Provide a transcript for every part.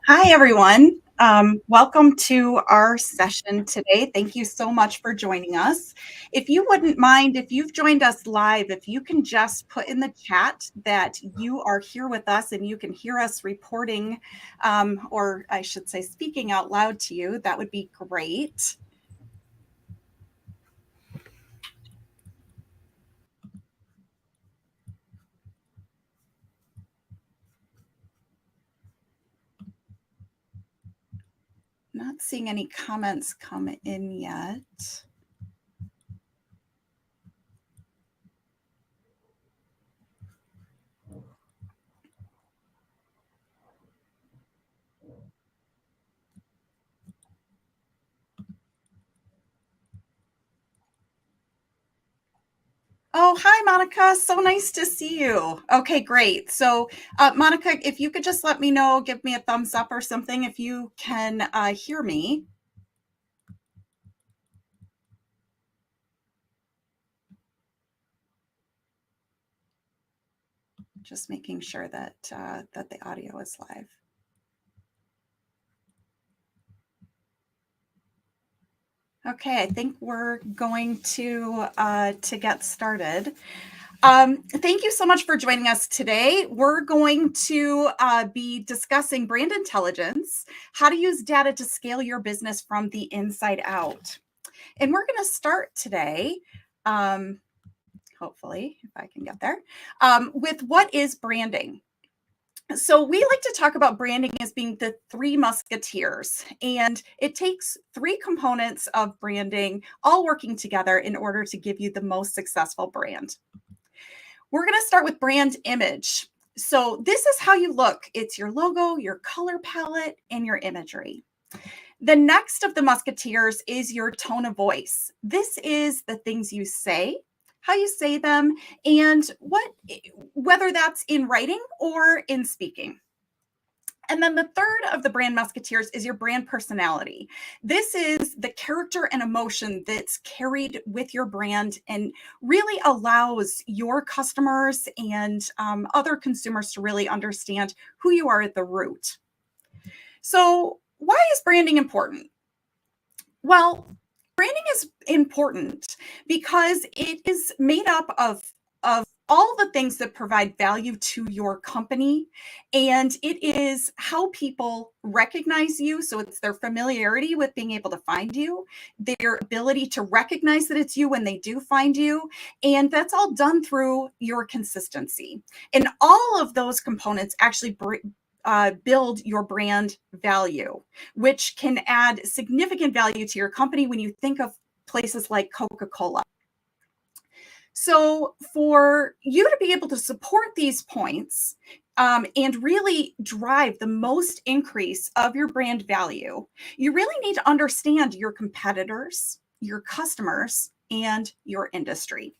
Hi, everyone. Welcome to our session today. Thank you so much for joining us. If you wouldn't mind, if you've joined us live, if you can just put in the chat that you are here with us and you can hear us reporting, or I should say speaking out loud to you, that would be great. Not seeing any comments come in yet. Oh, hi, Monica. So nice to see you. Okay, great. So, Monica, if you could just let me know, give me a thumbs up or something if you can hear me. Just making sure that that the audio is live. Okay, I think we're going to get started. Thank you so much for joining us today. We're going to be discussing brand intelligence, how to use data to scale your business from the inside out. And we're going to start today, hopefully, if I can get there, with what is branding. So we like to talk about branding as being the three musketeers, and it takes three components of branding all working together in order to give you the most successful brand. We're going to start with brand image. So this is how you look. It's your logo, your color palette, and your imagery. The next of the musketeers is your tone of voice. This is the things you say, how you say them, and whether that's in writing or in speaking. And then the third of the brand musketeers is your brand personality. This is the character and emotion that's carried with your brand and really allows your customers and other consumers to really understand who you are at the root. So, why is branding important? Well, branding is important because it is made up of all the things that provide value to your company, and it is how people recognize you. So it's their familiarity with being able to find you, their ability to recognize that it's you when they do find you, and that's all done through your consistency. And all of those components actually build your brand value, which can add significant value to your company when you think of places like Coca-Cola. So, for you to be able to support these points and really drive the most increase of your brand value, you really need to understand your competitors, your customers, and your industry.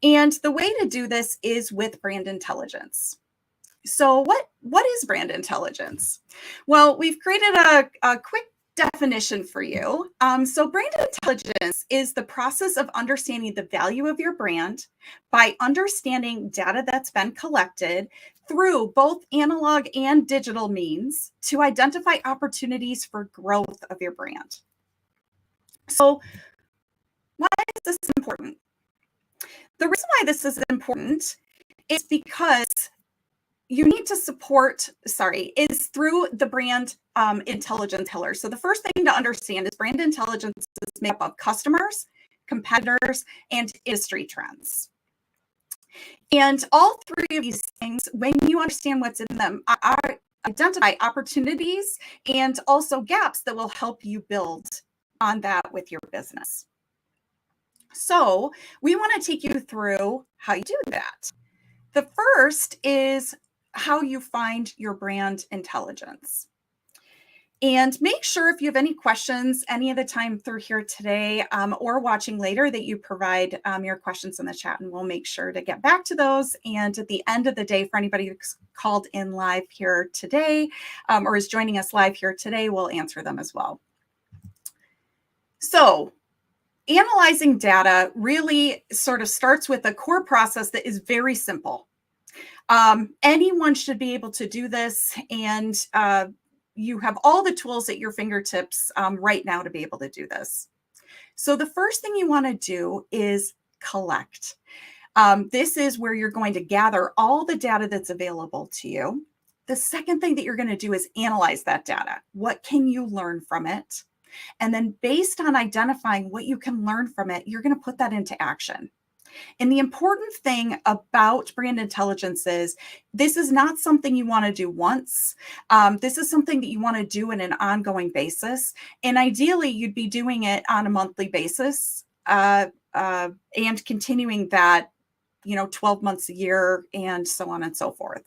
And the way to do this is with brand intelligence. So what is brand intelligence? Well, we've created a quick definition for you. So brand intelligence is the process of understanding the value of your brand by understanding data that's been collected through both analog and digital means to identify opportunities for growth of your brand. So why is this important? The reason why this is important is because you need to is through the brand intelligence pillar. So the first thing to understand is brand intelligence is made up of customers, competitors, and industry trends. And all three of these things, when you understand what's in them, are identify opportunities and also gaps that will help you build on that with your business. So we want to take you through how you do that. The first is how you find your brand intelligence. And make sure if you have any questions any of the time through here today or watching later that you provide your questions in the chat, and we'll make sure to get back to those. And at the end of the day, for anybody who's called in live here today or is joining us live here today, we'll answer them as well. So analyzing data really sort of starts with a core process that is very simple. Anyone should be able to do this, and you have all the tools at your fingertips right now to be able to do this. So the first thing you want to do is collect. This is where you're going to gather all the data that's available to you. The second thing that you're going to do is analyze that data. What can you learn from it? And then based on identifying what you can learn from it, you're going to put that into action. And the important thing about brand intelligence is this is not something you want to do once. This is something that you want to do on an ongoing basis. And ideally, you'd be doing it on a monthly basis and continuing that, 12 months a year and so on and so forth.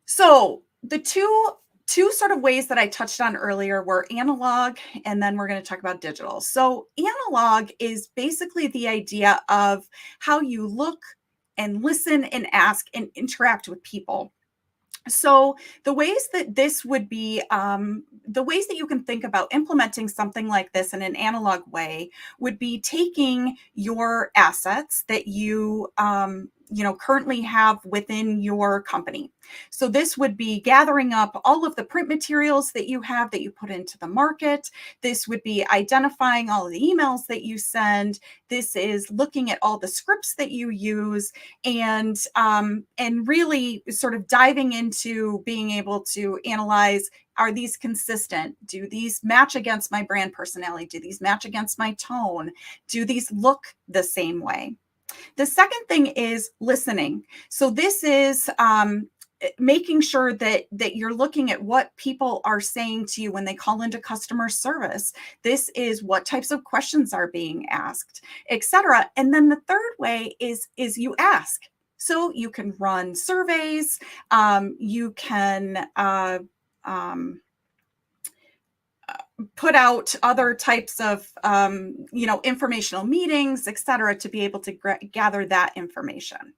So the two sort of ways that I touched on earlier were analog, and then we're going to talk about digital. So analog is basically the idea of how you look and listen and ask and interact with people. So the ways that this would be, the ways that you can think about implementing something like this in an analog way would be taking your assets that you currently have within your company. So this would be gathering up all of the print materials that you have that you put into the market. This would be identifying all of the emails that you send. This is looking at all the scripts that you use and really sort of diving into being able to analyze, are these consistent? Do these match against my brand personality? Do these match against my tone? Do these look the same way? The second thing is listening. So this is making sure that you're looking at what people are saying to you when they call into customer service. This is what types of questions are being asked, etc. And then the third way is you ask. So you can run surveys. You can put out other types of, informational meetings, et cetera, to be able to gather that information.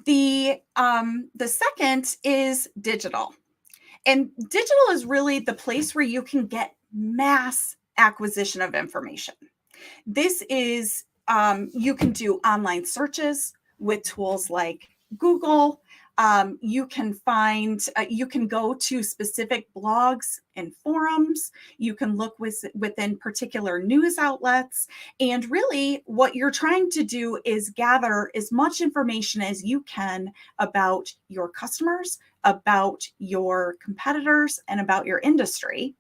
The second is digital. And digital is really the place where you can get mass acquisition of information. This is, you can do online searches with tools like Google. You can find, you can go to specific blogs and forums. You can look within particular news outlets. And really what you're trying to do is gather as much information as you can about your customers, about your competitors, and about your industry.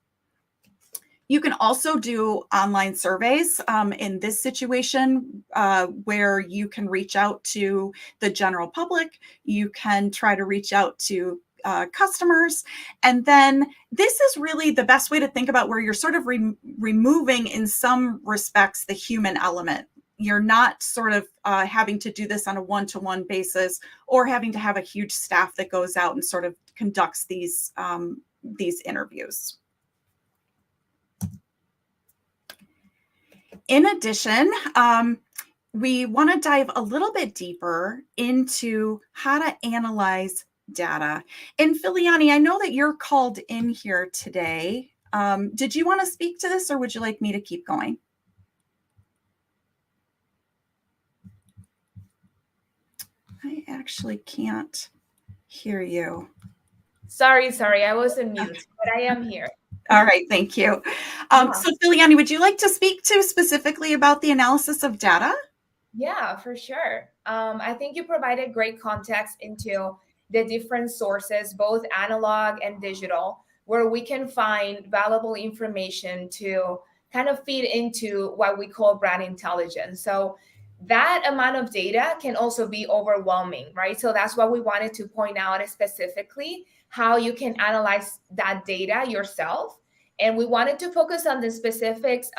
You can also do online surveys in this situation where you can reach out to the general public. You can try to reach out to customers. And then this is really the best way to think about where you're sort of removing, in some respects, the human element. You're not sort of having to do this on a one-to-one basis or having to have a huge staff that goes out and sort of conducts these interviews. In addition, we want to dive a little bit deeper into how to analyze data. And Filiani, I know that you're called in here today. Did you want to speak to this, or would you like me to keep going? I actually can't hear you. Sorry, I was on mute, but I am here. All right, thank you. So Filiani, would you like to speak to specifically about the analysis of data? Yeah, for sure. I think you provided great context into the different sources, both analog and digital, where we can find valuable information to kind of feed into what we call brand intelligence. So that amount of data can also be overwhelming, right? So that's what we wanted to point out specifically, how you can analyze that data yourself. And we wanted to focus on the specifics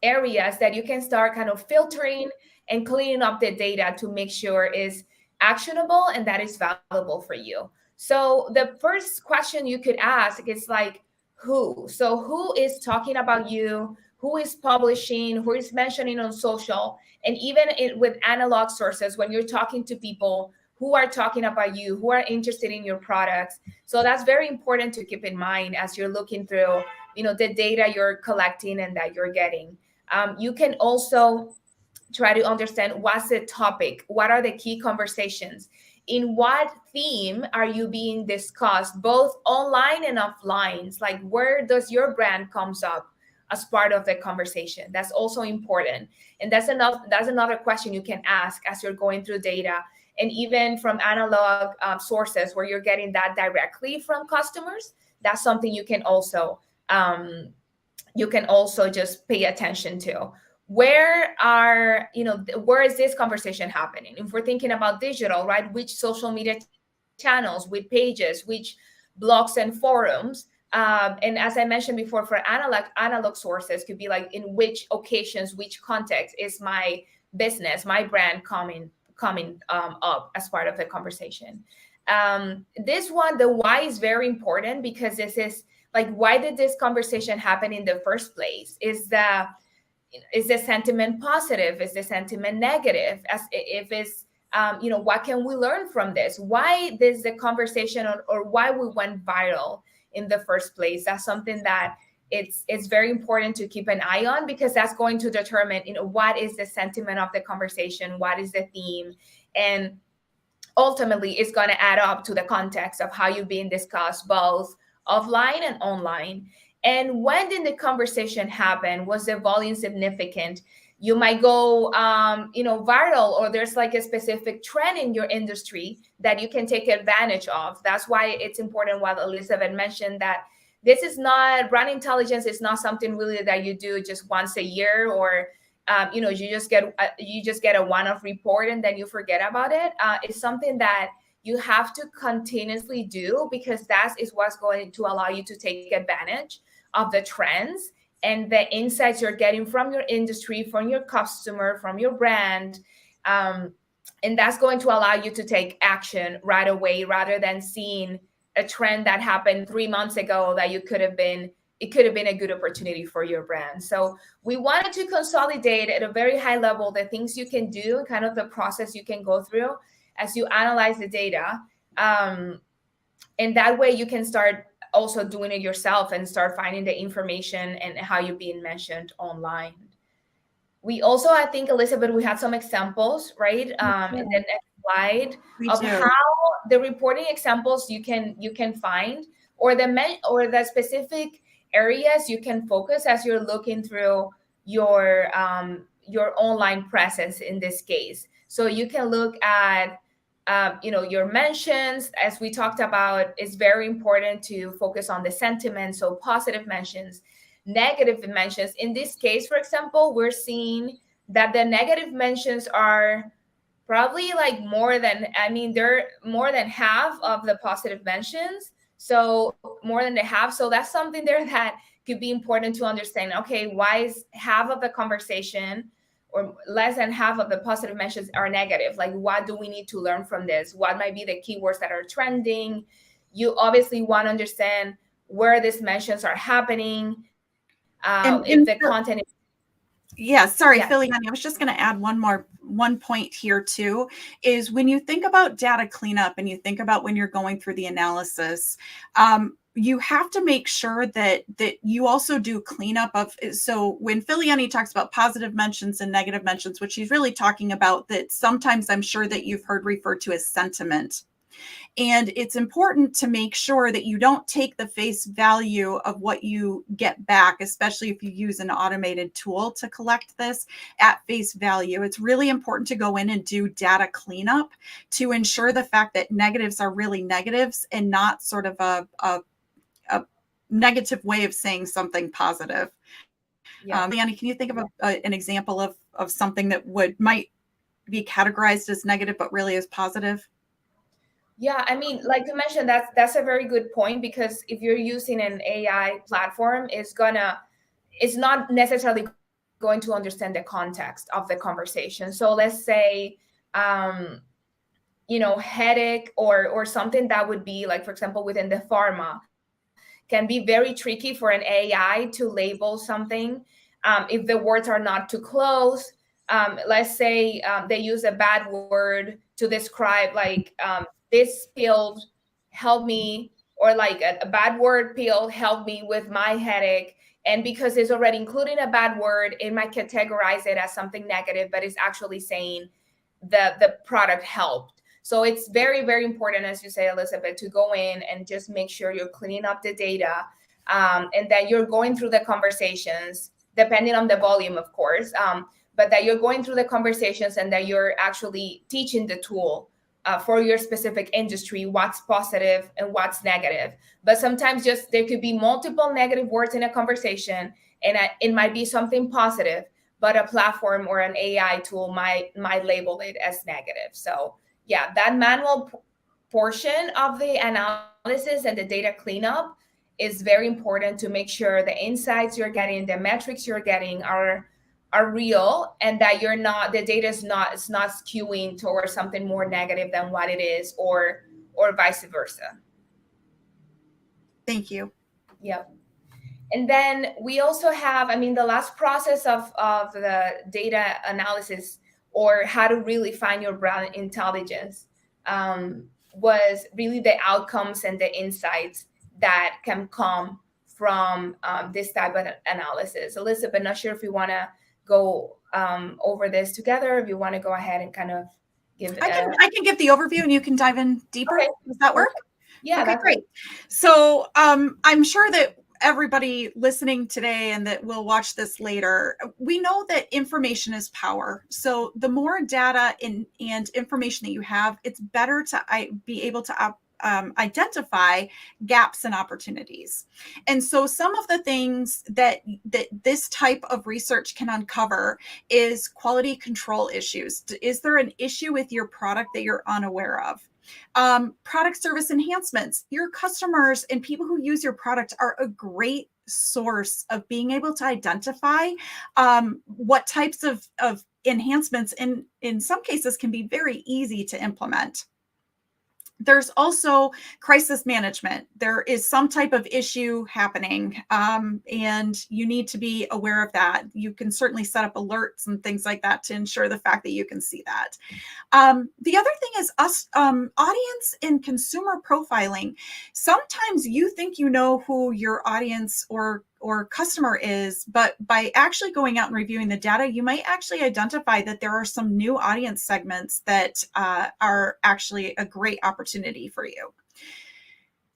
areas that you can start kind of filtering and cleaning up the data to make sure is actionable and that is valuable for you. So the first question you could ask is like, who? So who is talking about you? Who is publishing? Who is mentioning on social? And even with analog sources, when you're talking to people who are talking about you, who are interested in your products. So that's very important to keep in mind as you're looking through, the data you're collecting and that you're getting. You can also try to understand what's the topic, what are the key conversations. in what theme are you being discussed, both online and offline? Like, where does your brand comes up as part of the conversation? That's also important. And that's another question you can ask as you're going through data, and even from analog sources where you're getting that directly from customers. That's something um, you can also just pay attention to. Where is this conversation happening? If we're thinking about digital, right, which social media channels, which pages, which blogs and forums. And as I mentioned before, for analog sources could be like, in which occasions, which context is my business, my brand coming up as part of the conversation. This one, the why, is very important, because this is like, why did this conversation happen in the first place? Is the sentiment positive? Is the sentiment negative? As if it's what can we learn from this? Why this the conversation, or why we went viral in the first place? That's something that it's very important to keep an eye on, because that's going to determine what is the sentiment of the conversation, what is the theme, and ultimately it's going to add up to the context of how you're being discussed, both offline and online. And when did the conversation happen? Was the volume significant? You might go viral, or there's like a specific trend in your industry that you can take advantage of. That's why it's important what Elizabeth mentioned, that this is not, brand intelligence is not something really that you do just once a year, or you just get a one-off report and then you forget about it. It's something that you have to continuously do, because that is what's going to allow you to take advantage of the trends and the insights you're getting from your industry, from your customer, from your brand. And that's going to allow you to take action right away, rather than seeing a trend that happened 3 months ago that it could have been a good opportunity for your brand. So we wanted to consolidate at a very high level the things you can do, kind of the process you can go through as you analyze the data. And that way you can start also doing it yourself and start finding the information and how you're being mentioned online. We also, I think, Elizabeth, we had some examples, right? In the next slide of how the reporting examples you can find, or the specific areas you can focus as you're looking through your online presence in this case. So you can look at your mentions. As we talked about, it's very important to focus on the sentiment. So positive mentions, negative mentions. In this case, for example, we're seeing that the negative mentions are probably like they're more than half of the positive mentions. So more than the half. So that's something there that could be important to understand. Okay, why is half of the conversation, or less than half of the positive mentions, are negative? Like, what do we need to learn from this? What might be the keywords that are trending? You obviously want to understand where these mentions are happening. If the content is... Yeah, sorry, Philly, honey, I was just going to add one point here too, is when you think about data cleanup and you think about when you're going through the analysis, you have to make sure that you also do cleanup of. So when Filiani talks about positive mentions and negative mentions, what she's really talking about, that sometimes I'm sure that you've heard referred to as sentiment. And it's important to make sure that you don't take the face value of what you get back, especially if you use an automated tool to collect this at face value. It's really important to go in and do data cleanup to ensure the fact that negatives are really negatives and not sort of a negative way of saying something positive. Yeah. Leanne, can you think of an example of something that might be categorized as negative but really is positive? Yeah, I mean, like you mentioned, that's a very good point, because if you're using an AI platform, it's not necessarily going to understand the context of the conversation. So let's say, headache or something that would be like, for example, within the pharma, can be very tricky for an AI to label something if the words are not too close. Let's say they use a bad word to describe, like, this pill helped me, or like a bad word, pill helped me with my headache. And because it's already including a bad word, it might categorize it as something negative, but it's actually saying the product helped. So it's very, very important, as you say, Elizabeth, to go in and just make sure you're cleaning up the data, and that you're going through the conversations, depending on the volume, of course, but that you're going through the conversations and that you're actually teaching the tool for your specific industry, what's positive and what's negative. But sometimes just there could be multiple negative words in a conversation, and it might be something positive, but a platform or an AI tool might label it as negative. So yeah, that manual portion of the analysis and the data cleanup is very important to make sure the insights you're getting, the metrics you're getting are real, and that you're not, the data is not, it's not skewing towards something more negative than what it is, or vice versa. Thank you. Yep. And then we also have, I mean, the last process of the data analysis, or how to really find your brand intelligence, was really the outcomes and the insights that can come from this type of analysis. Elizabeth, not sure if you want to go over this together, if you want to go ahead and kind of give. I can give the overview and you can dive in deeper. Okay. Does that work? Yeah. Okay, great. So I'm sure that everybody listening today and that will watch this later, we know that information is power. So the more data and information that you have, it's better to be able to identify gaps and opportunities. And so some of the things that this type of research can uncover is quality control issues. Is there an issue with your product that you're unaware of? Product service enhancements. Your customers and people who use your product are a great source of being able to identify what types of enhancements in some cases can be very easy to implement. There's also crisis management. There is some type of issue happening, and you need to be aware of that. You can certainly set up alerts and things like that to ensure the fact that you can see that. The other thing is audience and consumer profiling. Sometimes you think you know who your audience or customer is, but by actually going out and reviewing the data, you might actually identify that there are some new audience segments that are actually a great opportunity for you.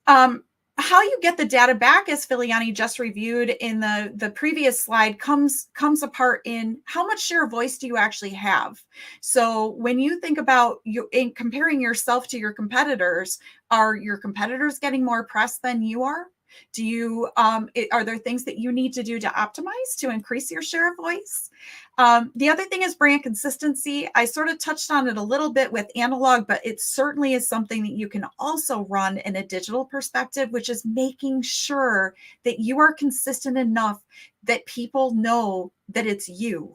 How you get the data back, as Filiani just reviewed in the previous slide, comes apart in how much share of voice do you actually have. So when you think about in comparing yourself to your competitors, are your competitors getting more press than you are? Do you are there things that you need to do to optimize to increase your share of voice? The other thing is brand consistency. I sort of touched on it a little bit with analog, but it certainly is something that you can also run in a digital perspective, which is making sure that you are consistent enough that people know that it's you.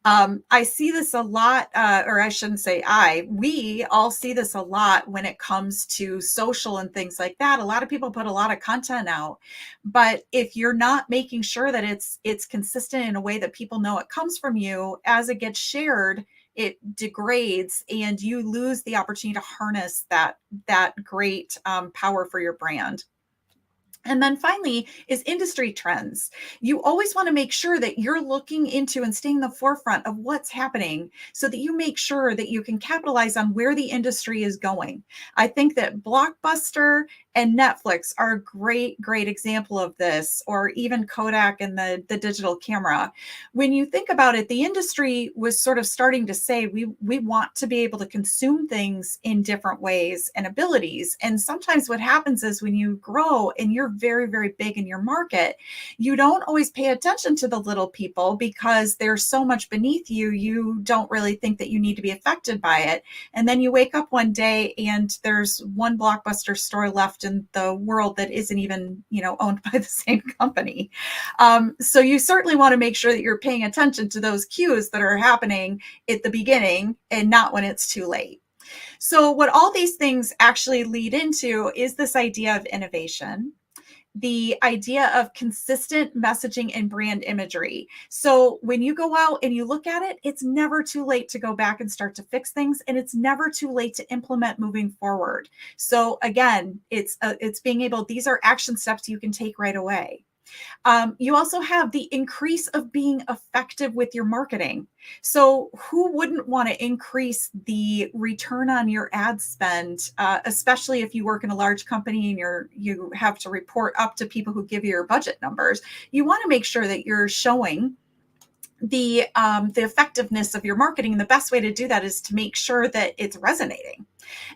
I see this a lot, or I shouldn't say we all see this a lot when it comes to social and things like that. A lot of people put a lot of content out, but if you're not making sure that it's consistent in a way that people know it comes from you, as it gets shared, it degrades and you lose the opportunity to harness that great power for your brand. And then finally is industry trends. You always want to make sure that you're looking into and staying in the forefront of what's happening so that you make sure that you can capitalize on where the industry is going. I think that Blockbuster and Netflix are a great example of this, or even Kodak and the digital camera. When you think about it, the industry was sort of starting to say, we want to be able to consume things in different ways and abilities. And sometimes what happens is when you grow and you're very, very big in your market, you don't always pay attention to the little people because there's so much beneath you. You don't really think that you need to be affected by it. And then you wake up one day and there's one Blockbuster store left in the world that isn't even, owned by the same company. So you certainly want to make sure that you're paying attention to those cues that are happening at the beginning and not when it's too late. So what all these things actually lead into is this idea of innovation, the idea of consistent messaging and brand imagery. So when you go out and you look at it, it's never too late to go back and start to fix things, and it's never too late to implement moving forward. So again, it's being able, these are action steps you can take right away. You also have the increase of being effective with your marketing. So, who wouldn't want to increase the return on your ad spend, especially if you work in a large company and you have to report up to people who give you your budget numbers? You want to make sure that you're showing the effectiveness of your marketing. The best way to do that is to make sure that it's resonating.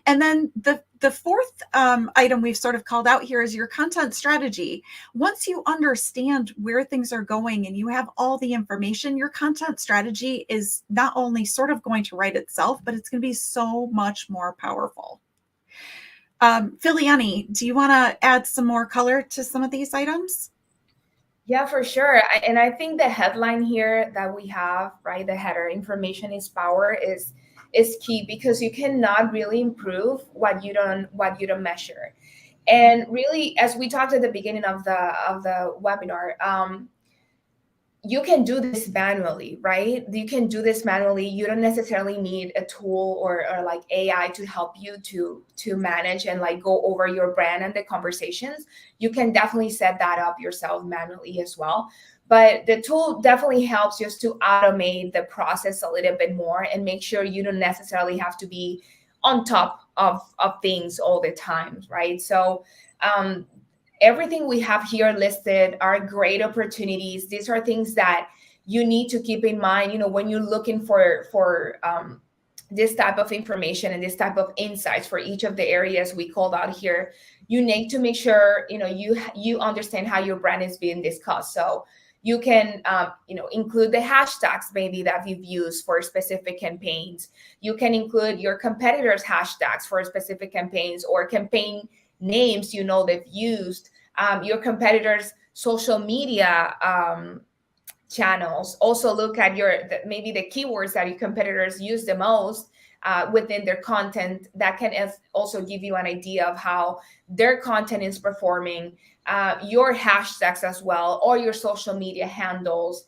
And then the fourth item we've sort of called out here is your content strategy. Once you understand where things are going and you have all the information, your content strategy is not only sort of going to write itself, but it's going to be so much more powerful. Filiani, do you want to add some more color to some of these items? Yeah, for sure. And I think the headline here that we have, right, the header, information is power, is key, because you cannot really improve what you don't measure. And really, as we talked at the beginning of the webinar, you can do this manually, right? You can do this manually. You don't necessarily need a tool or like AI to help you to manage and like go over your brand and the conversations. You can definitely set that up yourself manually as well. But the tool definitely helps just to automate the process a little bit more and make sure you don't necessarily have to be on top of things all the time, right? So everything we have here listed are great opportunities. These are things that you need to keep in mind, when you're looking for this type of information and this type of insights for each of the areas we called out here. You need to make sure, you understand how your brand is being discussed. So you can, include the hashtags maybe that you've used for specific campaigns. You can include your competitors' hashtags for specific campaigns or campaign names they've used, your competitors' social media channels. Also look at maybe the keywords that your competitors use the most within their content. That can also give you an idea of how their content is performing. Your hashtags as well, or your social media handles.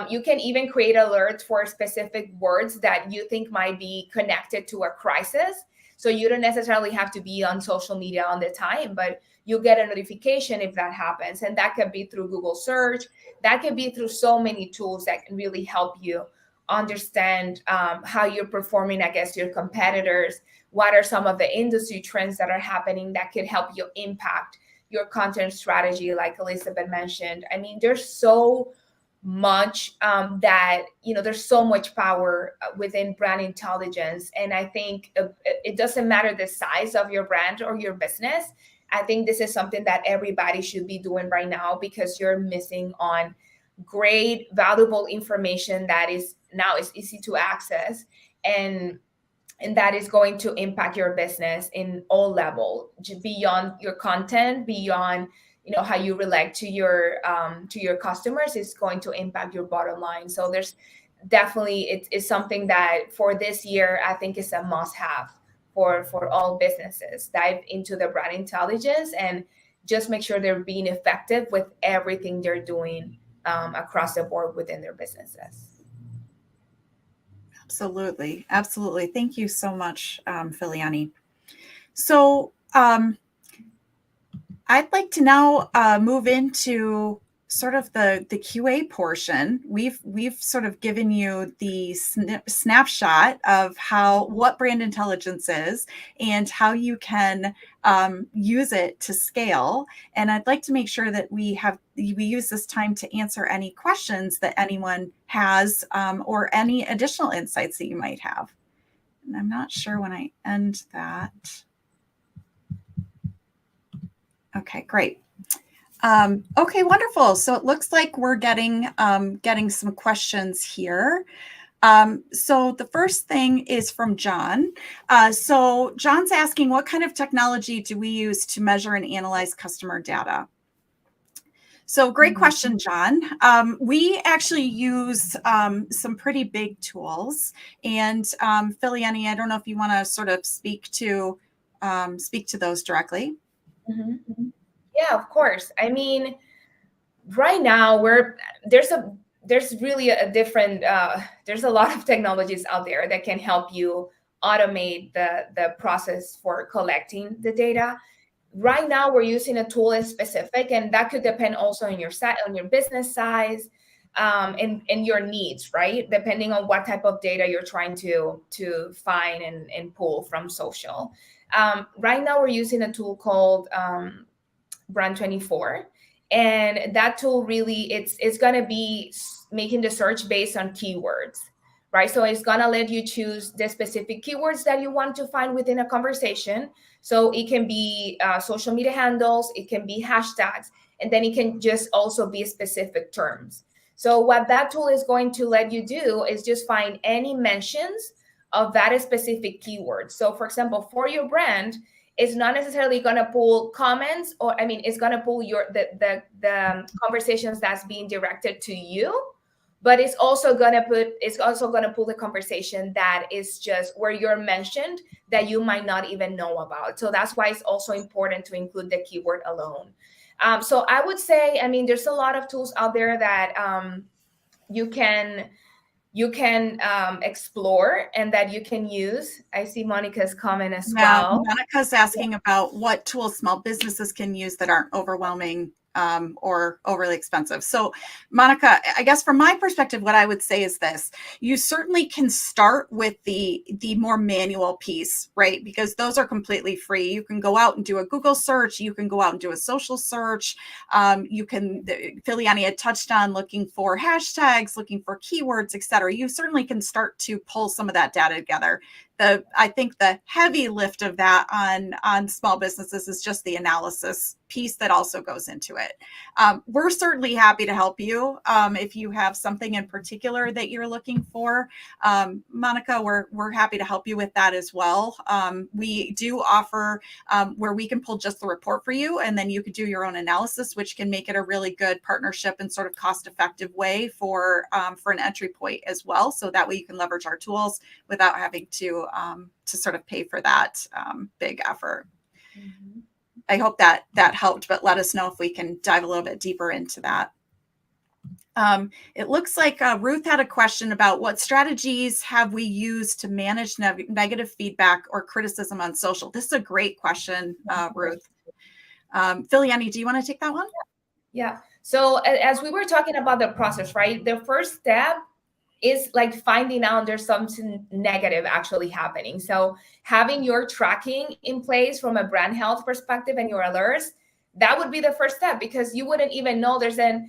You can even create alerts for specific words that you think might be connected to a crisis. So you don't necessarily have to be on social media all the time, but you get a notification if that happens. And that could be through Google search. That could be through so many tools that can really help you understand how you're performing against your competitors. What are some of the industry trends that are happening that could help you impact your content strategy, like Elizabeth mentioned? I mean, there's so much that there's so much power within brand intelligence. And I think it doesn't matter the size of your brand or your business. I think this is something that everybody should be doing right now, because you're missing on great valuable information that is easy to access, and that is going to impact your business in all levels, beyond your content, beyond how you relate to your customers. Is going to impact your bottom line. So there's definitely, it's something that for this year I think is a must-have for all businesses. Dive into the brand intelligence and just make sure they're being effective with everything they're doing across the board within their businesses. Absolutely. Thank you so much, Filiani. So I'd like to now move into sort of the QA portion. We've sort of given you the snapshot of what brand intelligence is and how you can use it to scale. And I'd like to make sure that we use this time to answer any questions that anyone has or any additional insights that you might have. And I'm not sure when I end that. Okay, great. Okay, wonderful. So it looks like we're getting some questions here. So the first thing is from John. So John's asking, what kind of technology do we use to measure and analyze customer data? So great question, John. We actually use some pretty big tools. And Filiani, I don't know if you want to sort of speak to those directly. Mm-hmm. Yeah, of course. I mean, right now there's really a different there's a lot of technologies out there that can help you automate the process for collecting the data. Right now, we're using a tool is specific, and that could depend also on your on your business size, and your needs, right? Depending on what type of data you're trying to find and pull from social. Right now, we're using a tool called Brand 24, and that tool really it's going to be making the search based on keywords, right? So it's going to let you choose the specific keywords that you want to find within a conversation. So it can be social media handles, it can be hashtags, and then it can just also be specific terms. So what that tool is going to let you do is just find any mentions of that specific keyword. So for example, for your brand, it's not necessarily going to pull comments, or I mean, it's going to pull the conversations that's being directed to you, but it's also going to pull the conversation that is just where you're mentioned that you might not even know about. So that's why it's also important to include the keyword alone. So I would say, I mean, there's a lot of tools out there that you can explore and that you can use. I see Monica's comment as well. Monica's asking about what tools small businesses can use that aren't overwhelming or overly expensive. So Monica, I guess from my perspective, what I would say is this: you certainly can start with the more manual piece, right? Because those are completely free. You can go out and do a Google search. You can go out and do a social search. You can, Filiani had touched on looking for hashtags, looking for keywords, et cetera. You certainly can start to pull some of that data together. I think the heavy lift of that on small businesses is just the analysis piece that also goes into it. We're certainly happy to help you if you have something in particular that you're looking for. Monica, we're happy to help you with that as well. We do offer where we can pull just the report for you, and then you could do your own analysis, which can make it a really good partnership and sort of cost-effective way for an entry point as well. So that way you can leverage our tools without having to sort of pay for that big effort. Mm-hmm. I hope that helped, but let us know if we can dive a little bit deeper into that. It looks like Ruth had a question about what strategies have we used to manage negative feedback or criticism on social. This is a great question, Ruth. Filiani, do you want to take that one? Yeah. So as we were talking about the process, right? The first step is like finding out there's something negative actually happening. So having your tracking in place from a brand health perspective and your alerts, that would be the first step, because you wouldn't even know there's a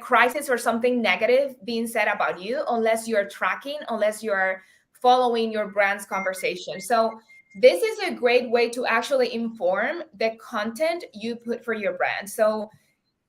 crisis or something negative being said about you unless you're tracking, unless you're following your brand's conversation. So this is a great way to actually inform the content you put for your brand. So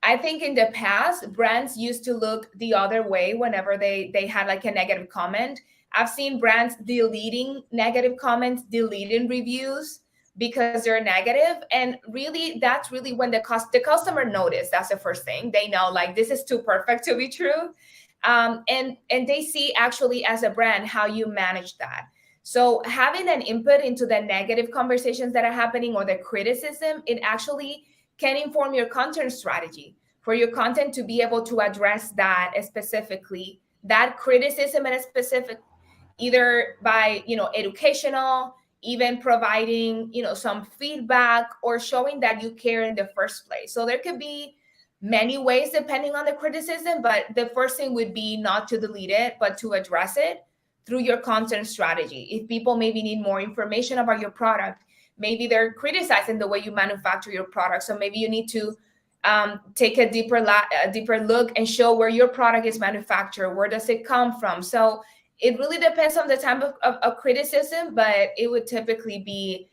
I think in the past, brands used to look the other way whenever they had like a negative comment. I've seen brands deleting negative comments, deleting reviews because they're negative. And really, that's really when the customer notice. That's the first thing. They know, like, this is too perfect to be true. And they see actually as a brand how you manage that. So having an input into the negative conversations that are happening or the criticism, it actually can inform your content strategy for your content to be able to address that specifically, that criticism in a specific, either by, educational, even providing, some feedback or showing that you care in the first place. So there could be many ways depending on the criticism, but the first thing would be not to delete it, but to address it through your content strategy. If people maybe need more information about your product, maybe they're criticizing the way you manufacture your product. So maybe you need to take a deeper look and show where your product is manufactured. Where does it come from? So it really depends on the type of criticism, but it would typically be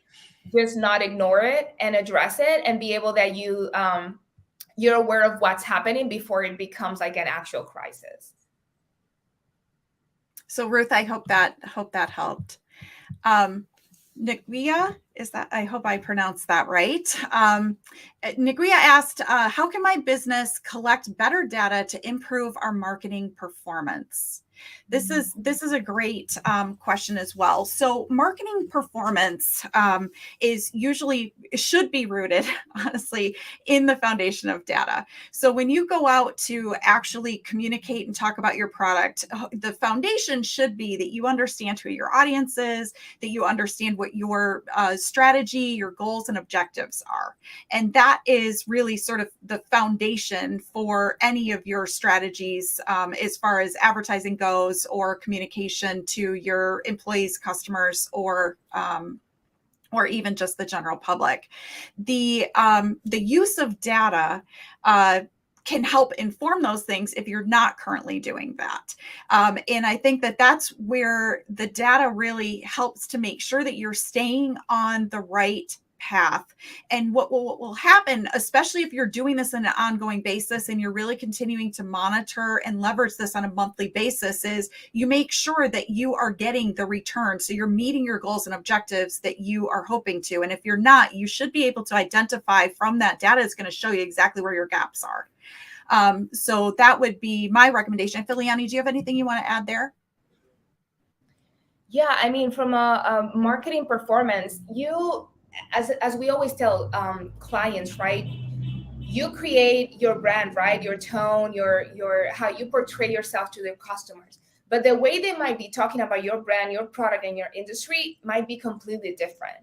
just not ignore it and address it and be able that you're aware of what's happening before it becomes like an actual crisis. So Ruth, I hope that helped. Nigria, I hope I pronounced that right. Nigria asked, how can my business collect better data to improve our marketing performance? This is a great question as well. So marketing performance is usually should be rooted, honestly, in the foundation of data. So when you go out to actually communicate and talk about your product, the foundation should be that you understand who your audience is, that you understand what your strategy, your goals, and objectives are, and that is really sort of the foundation for any of your strategies as far as advertising goes, or communication to your employees, customers, or even just the general public. The use of data can help inform those things if you're not currently doing that. And I think that that's where the data really helps to make sure that you're staying on the right path. And what will happen, especially if you're doing this on an ongoing basis and you're really continuing to monitor and leverage this on a monthly basis, is you make sure that you are getting the return. So you're meeting your goals and objectives that you are hoping to. And if you're not, you should be able to identify from that data. It's going to show you exactly where your gaps are. So that would be my recommendation. Filiani, do you have anything you want to add there? Yeah, I mean, from a marketing performance, as we always tell clients, right? You create your brand, right? Your tone, your how you portray yourself to their customers. But the way they might be talking about your brand, your product, and your industry might be completely different,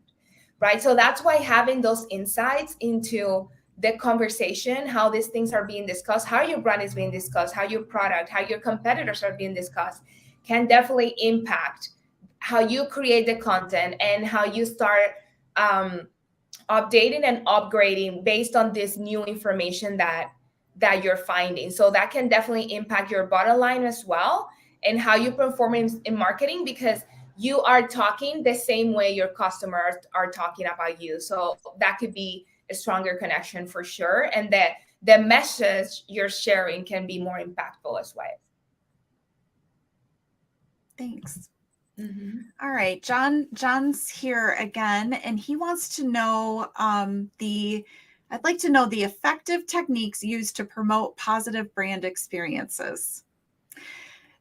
right? So that's why having those insights into the conversation, how these things are being discussed, how your brand is being discussed, how your product, how your competitors are being discussed, can definitely impact how you create the content and how you start updating and upgrading based on this new information that you're finding. So that can definitely impact your bottom line as well, and how you perform in marketing, because you are talking the same way your customers are talking about you. So that could be a stronger connection for sure, and that the message you're sharing can be more impactful as well. Thanks. Mm-hmm. All right, John's here again, and he wants to know I'd like to know the effective techniques used to promote positive brand experiences.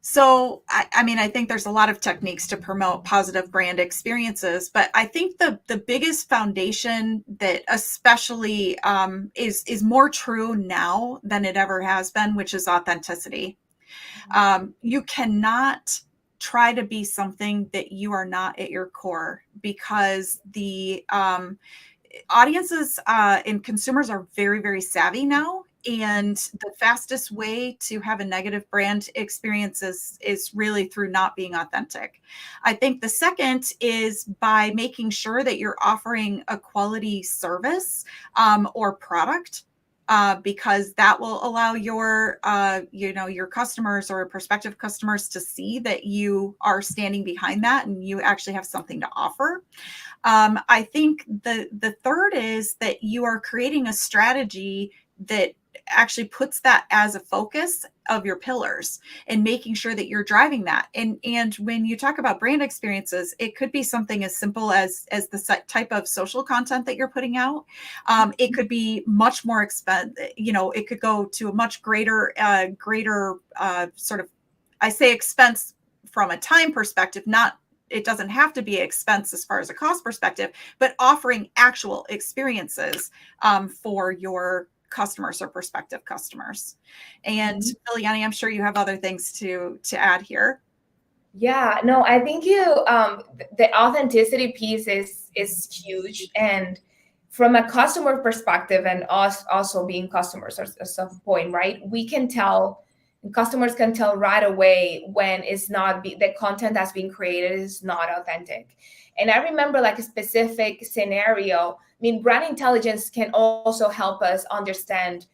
So, I mean, I think there's a lot of techniques to promote positive brand experiences, but I think the biggest foundation that especially is more true now than it ever has been, which is authenticity. You cannot try to be something that you are not at your core, because the audiences and consumers are very, very savvy now. And the fastest way to have a negative brand experience is really through not being authentic. I think the second is by making sure that you're offering a quality service or product. Because that will allow your your customers or prospective customers to see that you are standing behind that and you actually have something to offer. I think the third is that you are creating a strategy that actually puts that as a focus of your pillars, and making sure that you're driving that. And when you talk about brand experiences, it could be something as simple as the type of social content that you're putting out. It could be much more it could go to a much greater sort of, I say expense from a time perspective, not, it doesn't have to be expense as far as a cost perspective, but offering actual experiences for your customers or prospective customers. And Liliani, I'm sure you have other things to add here. Yeah, no, I think the authenticity piece is huge, and from a customer perspective, and us also being customers at some point, right? We can tell, customers can tell right away when it's not the content that's being created is not authentic. And I remember like a specific scenario. I mean, brand intelligence can also help us understand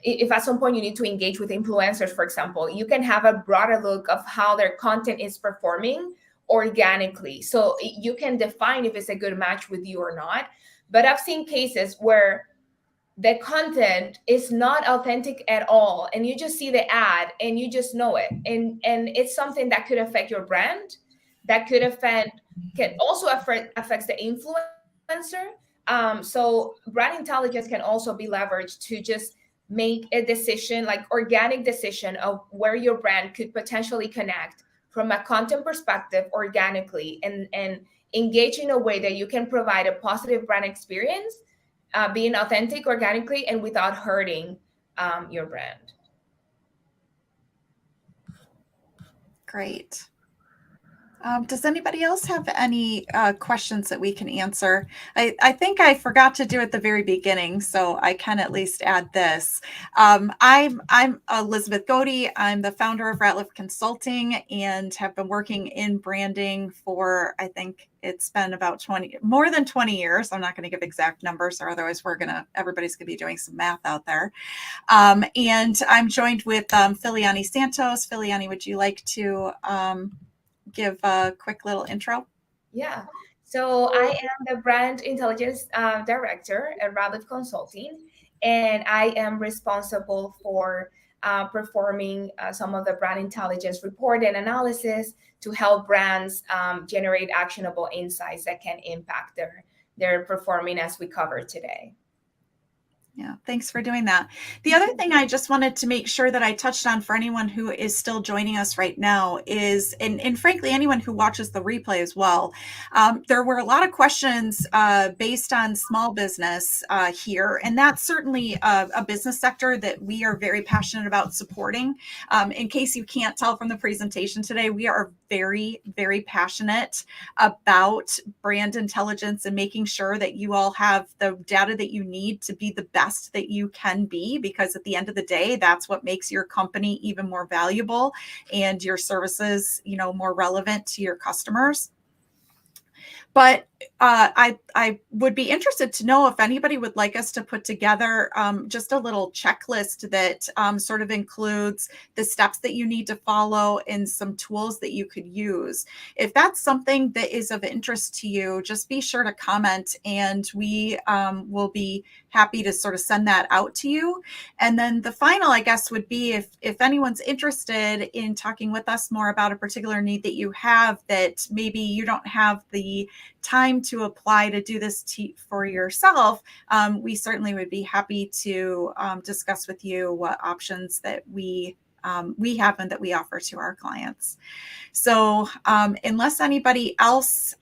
if at some point you need to engage with influencers, for example. You can have a broader look of how their content is performing organically. So you can define if it's a good match with you or not. But I've seen cases where the content is not authentic at all, and you just see the ad and you just know it. And it's something that could affect your brand, that can also affects the influencer. So brand intelligence can also be leveraged to just make a decision, like organic decision of where your brand could potentially connect from a content perspective organically, and engage in a way that you can provide a positive brand experience, being authentic organically and without hurting your brand. Great. Does anybody else have any questions that we can answer? I think I forgot to do at the very beginning, so I can at least add this. I'm Elizabeth Godey. I'm the founder of Ratliff Consulting and have been working in branding for, I think it's been about more than 20 years. I'm not going to give exact numbers, or otherwise everybody's going to be doing some math out there. And I'm joined with Filiani Santos. Filiani, would you like to give a quick little intro? Yeah. So I am the brand intelligence director at Ratliff Consulting, and I am responsible for performing some of the brand intelligence report and analysis to help brands generate actionable insights that can impact their performing, as we covered today. Yeah, thanks for doing that. The other thing I just wanted to make sure that I touched on for anyone who is still joining us right now is, and frankly, anyone who watches the replay as well, there were a lot of questions based on small business here, and that's certainly a business sector that we are very passionate about supporting. In case you can't tell from the presentation today, we are very, very passionate about brand intelligence and making sure that you all have the data that you need to be the best that you can be, because at the end of the day, that's what makes your company even more valuable and your services, more relevant to your customers. But I would be interested to know if anybody would like us to put together just a little checklist that sort of includes the steps that you need to follow and some tools that you could use. If that's something that is of interest to you, just be sure to comment, and we will be happy to sort of send that out to you. And then the final, I guess, would be if anyone's interested in talking with us more about a particular need that you have that maybe you don't have the time to apply to do this for yourself, we certainly would be happy to discuss with you what options that we have and that we offer to our clients. So unless anybody else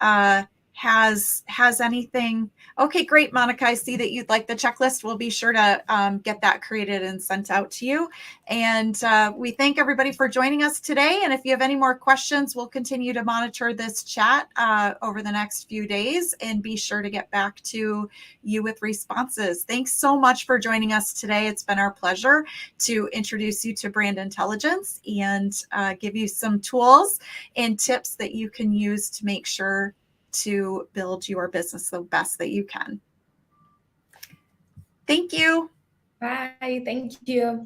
has anything. Okay, great, Monica. I see that you'd like the checklist. We'll be sure to get that created and sent out to you. And we thank everybody for joining us today. And if you have any more questions, we'll continue to monitor this chat over the next few days and be sure to get back to you with responses. Thanks so much for joining us today. It's been our pleasure to introduce you to brand intelligence and give you some tools and tips that you can use to make sure to build your business the best that you can. Thank you. Bye. Thank you.